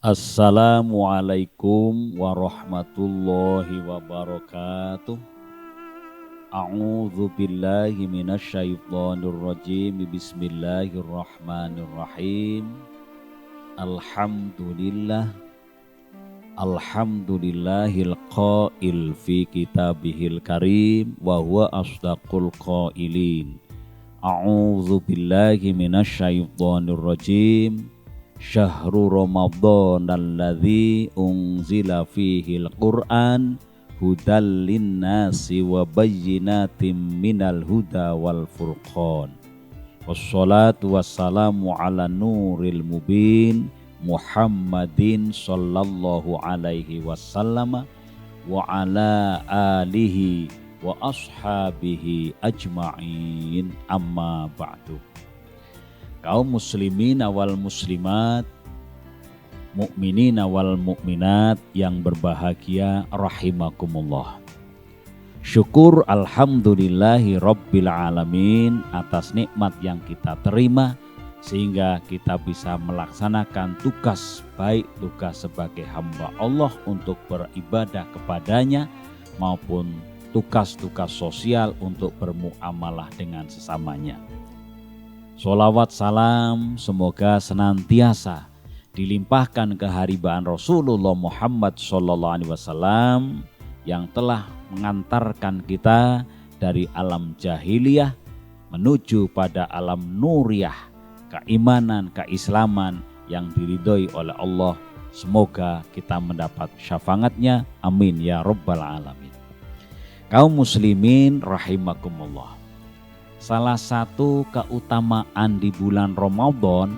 Assalamualaikum warahmatullahi wabarakatuh. A'udzu billahi minasyaitonir rajim. Bismillahirrahmanirrahim. Alhamdulillahil qail fi kitabihil karim wa huwa asdaqul qailin. A'udzu billahi minasyaitonir rajim. Syahrul Ramadan alladzi unzila fihil Qur'an hudal linnasi wa bayyinatin minal huda wal furqan. Wassalatu wassalamu ala nuril mubin Muhammadin sallallahu alaihi wasallam wa ala alihi wa ashabihi ajma'in, amma ba'du. Kaum muslimin wal muslimat, mukminin wal mukminat yang berbahagia rahimakumullah. Syukur alhamdulillahi rabbil alamin atas nikmat yang kita terima sehingga kita bisa melaksanakan tugas baik tugas sebagai hamba Allah untuk beribadah kepadanya maupun tugas-tugas sosial untuk bermuamalah dengan sesamanya. Sholawat salam semoga senantiasa dilimpahkan keharibaan Rasulullah Muhammad SAW yang telah mengantarkan kita dari alam jahiliyah menuju pada alam nuriyah, keimanan, keislaman yang diridhoi oleh Allah. Semoga kita mendapat syafaatnya, amin ya rabbal alamin. Kaum muslimin rahimakumullah. Salah satu keutamaan di bulan Ramadan,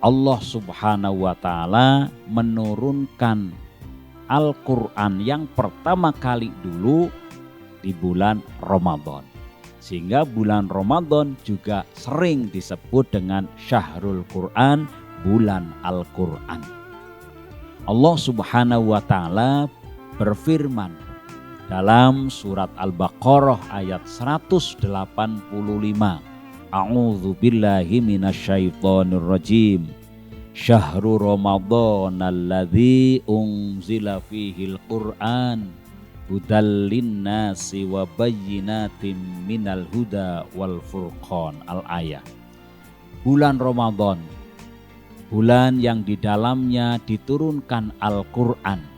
Allah Subhanahu wa Ta'ala menurunkan Al-Quran yang pertama kali dulu di bulan Ramadan. Sehingga bulan Ramadan juga sering disebut dengan Syahrul Quran, bulan Al-Quran. Allah Subhanahu wa Ta'ala berfirman dalam surat Al-Baqarah ayat 185. A'udzu billahi minasyaitonir rajim. Syahrul Ramadan alladzi unzila fihil Qur'an hudal linnasi wa bayyinatin minal huda wal furqan. Al-ayah. Bulan Ramadan, bulan yang di dalamnya diturunkan Al-Qur'an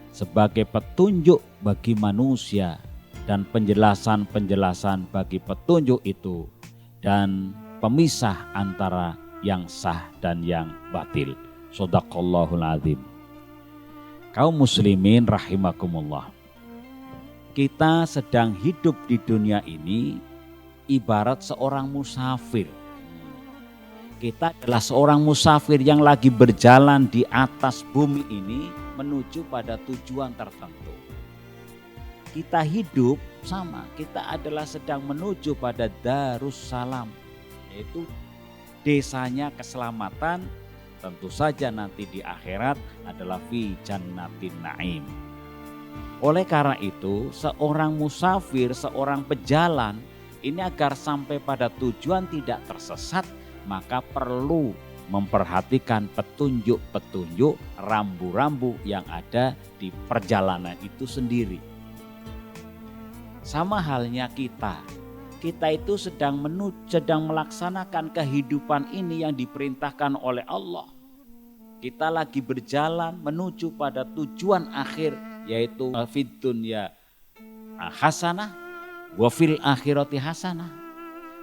sebagai petunjuk bagi manusia dan penjelasan-penjelasan bagi petunjuk itu dan pemisah antara yang sah dan yang batil. Shadaqallahul azim. Kaum muslimin rahimakumullah. Kita sedang hidup di dunia ini ibarat seorang musafir. Kita adalah seorang musafir yang lagi berjalan di atas bumi ini menuju pada tujuan tertentu. Kita hidup sama, kita adalah sedang menuju pada Darussalam, yaitu desanya keselamatan. Tentu saja nanti di akhirat adalah fi jannatin naim. Oleh karena itu, seorang musafir, seorang pejalan ini agar sampai pada tujuan tidak tersesat, maka perlu memperhatikan petunjuk-petunjuk, rambu-rambu yang ada di perjalanan itu sendiri. Sama halnya kita itu sedang melaksanakan kehidupan ini yang diperintahkan oleh Allah. Kita lagi berjalan menuju pada tujuan akhir, yaitu fid dunya hasanah wa fil akhirati hasanah.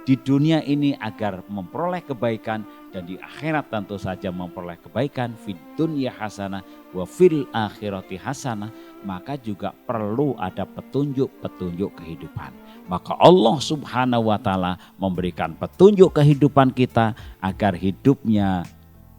Di dunia ini agar memperoleh kebaikan dan di akhirat tentu saja memperoleh kebaikan, fid dunya hasanah wa fil akhirati hasanah, maka juga perlu ada petunjuk-petunjuk kehidupan. Maka Allah Subhanahu wa Ta'ala memberikan petunjuk kehidupan kita agar hidupnya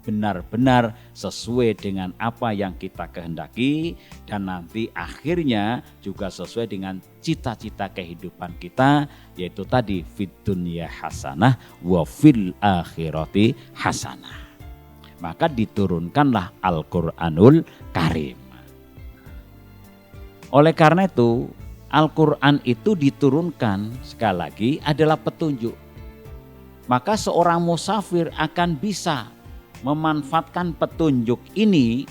benar-benar sesuai dengan apa yang kita kehendaki dan nanti akhirnya juga sesuai dengan cita-cita kehidupan kita, yaitu tadi fid dunya hasanah wa fil akhirati hasanah. Maka diturunkanlah Al-Qur'anul Karim. Oleh karena itu Al-Quran itu diturunkan sekali lagi adalah petunjuk. Maka seorang musafir akan bisa memanfaatkan petunjuk ini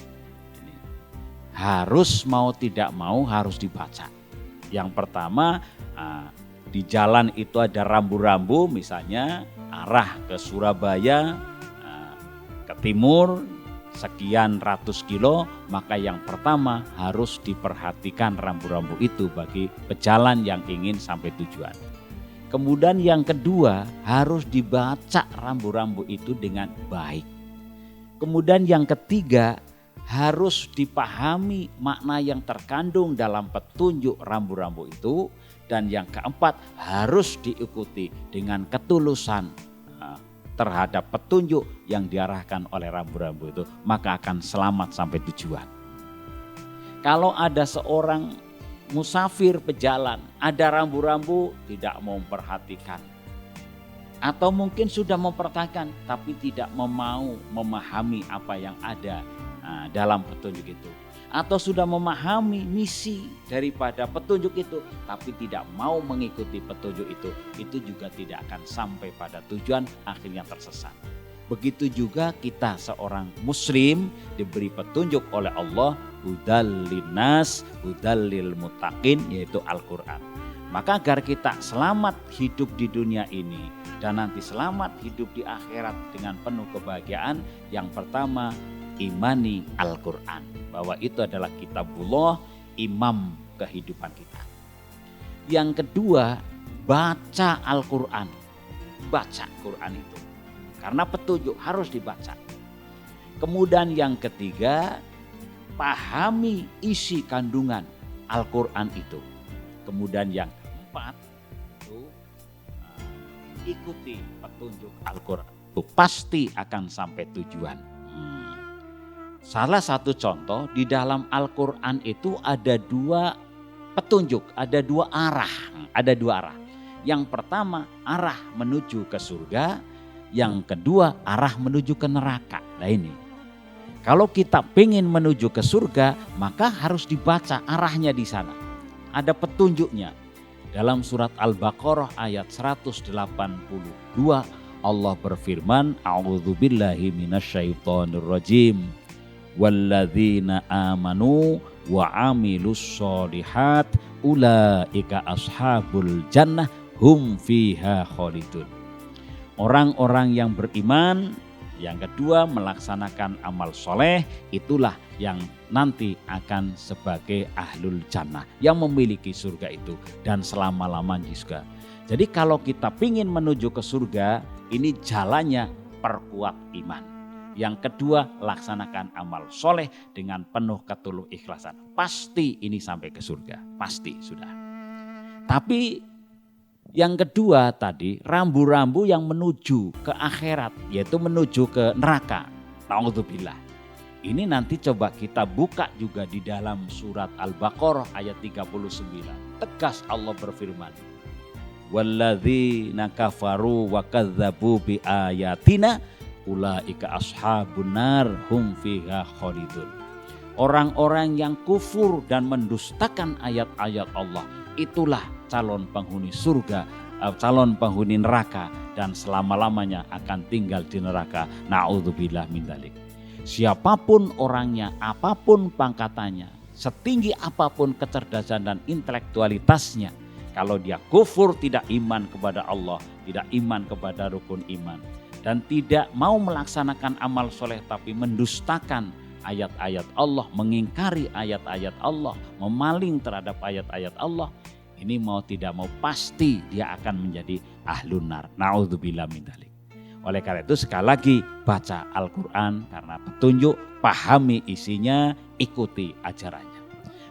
harus mau tidak mau harus dibaca. Yang pertama, di jalan itu ada rambu-rambu, misalnya arah ke Surabaya, ke timur sekian ratus kilo, maka yang pertama harus diperhatikan rambu-rambu itu bagi pejalan yang ingin sampai tujuan. Kemudian yang kedua, harus dibaca rambu-rambu itu dengan baik. Kemudian yang ketiga, harus dipahami makna yang terkandung dalam petunjuk rambu-rambu itu. Dan yang keempat, harus diikuti dengan ketulusan terhadap petunjuk yang diarahkan oleh rambu-rambu itu, maka akan selamat sampai tujuan. Kalau ada seorang musafir pejalan, ada rambu-rambu tidak mau memperhatikan, atau mungkin sudah memperhatikan tapi tidak mau memahami apa yang ada dalam petunjuk itu, atau sudah memahami misi daripada petunjuk itu tapi tidak mau mengikuti petunjuk itu juga tidak akan sampai pada tujuan, akhirnya tersesat. Begitu juga kita seorang muslim diberi petunjuk oleh Allah, hudal linnas, hudal lil muttaqin, yaitu Al-Quran. Maka agar kita selamat hidup di dunia ini dan nanti selamat hidup di akhirat dengan penuh kebahagiaan, yang pertama imani Al-Quran, bahwa itu adalah kitabullah, imam kehidupan kita. Yang kedua, baca Al-Quran, baca Quran itu, karena petunjuk harus dibaca. Kemudian yang ketiga, pahami isi kandungan Al-Quran itu. Kemudian yang keempat, itu ikuti petunjuk Al-Quran, itu pasti akan sampai tujuan. Salah satu contoh, di dalam Al-Quran itu ada dua petunjuk, ada dua arah. Yang pertama arah menuju ke surga, yang kedua arah menuju ke neraka. Nah ini, kalau kita ingin menuju ke surga, maka harus dibaca arahnya di sana. Ada petunjuknya. Dalam surat Al-Baqarah ayat 182, Allah berfirman, A'udzubillahi minasyaitonirrajim. Walladzina amanu wa amilus sholihat ulaika ashabul jannah hum fiha khalidun. Orang-orang yang beriman, yang kedua melaksanakan amal soleh, itulah yang nanti akan sebagai ahlul jannah, yang memiliki surga itu dan selama-lamanya juga. Jadi kalau kita ingin menuju ke surga, ini jalannya perkuat iman. Yang kedua, laksanakan amal soleh dengan penuh ketuluh ikhlasan. Pasti ini sampai ke surga, pasti sudah. Tapi yang kedua tadi, rambu-rambu yang menuju ke akhirat, yaitu menuju ke neraka. Na'udzubillah. Ini nanti coba kita buka juga di dalam surat Al-Baqarah ayat 39. Tegas Allah berfirman, walladzina kafaru wa kadzdzabu bi ayatina ulaika ashabun nar hum fiha khalidun. Orang-orang yang kufur dan mendustakan ayat-ayat Allah, itulah calon penghuni surga, calon penghuni neraka, dan selama-lamanya akan tinggal di neraka. Na'udzubillah min dzalik. Siapapun orangnya, apapun pangkatannya, setinggi apapun kecerdasan dan intelektualitasnya, kalau dia kufur, tidak iman kepada Allah, tidak iman kepada rukun iman, dan tidak mau melaksanakan amal soleh tapi mendustakan ayat-ayat Allah, mengingkari ayat-ayat Allah, memaling terhadap ayat-ayat Allah, ini mau tidak mau pasti dia akan menjadi ahlun nar. Na'udzubillah min dzalik. Oleh karena itu sekali lagi, baca Al-Quran karena petunjuk, pahami isinya, ikuti ajarannya.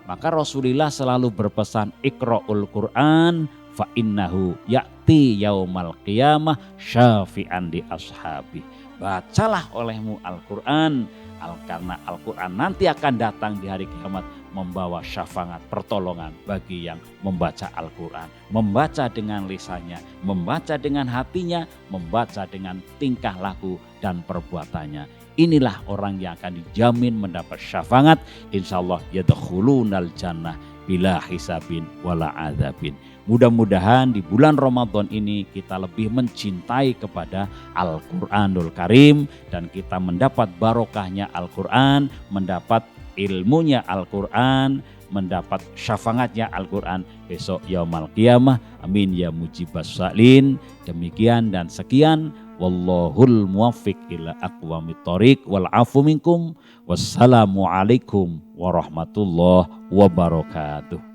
Maka Rasulullah selalu berpesan, Iqra'ul Quran fa innahu ya'ti yaumal qiyamah syafi'an di ashabi. Bacalah olehmu Al-Quran, karena Al-Quran nanti akan datang di hari kiamat membawa syafaat pertolongan bagi yang membaca Al-Quran. Membaca dengan lisannya, membaca dengan hatinya, membaca dengan tingkah laku dan perbuatannya. Inilah orang yang akan dijamin mendapat syafaat. Insyaallah yadkhulunal jannah bila hisabin wala adzabin. Mudah-mudahan di bulan Ramadan ini kita lebih mencintai kepada Al-Quranul Karim dan kita mendapat barokahnya Al-Quran, mendapat ilmunya Al-Quran, mendapat syafaatnya Al-Quran besok yaumal qiyamah. Amin ya mujibas salin. Demikian dan sekian. Wallahul muwaffiq ila aqwamit thoriq wal afu minkum. Wassalamualaikum warahmatullahi wabarakatuh.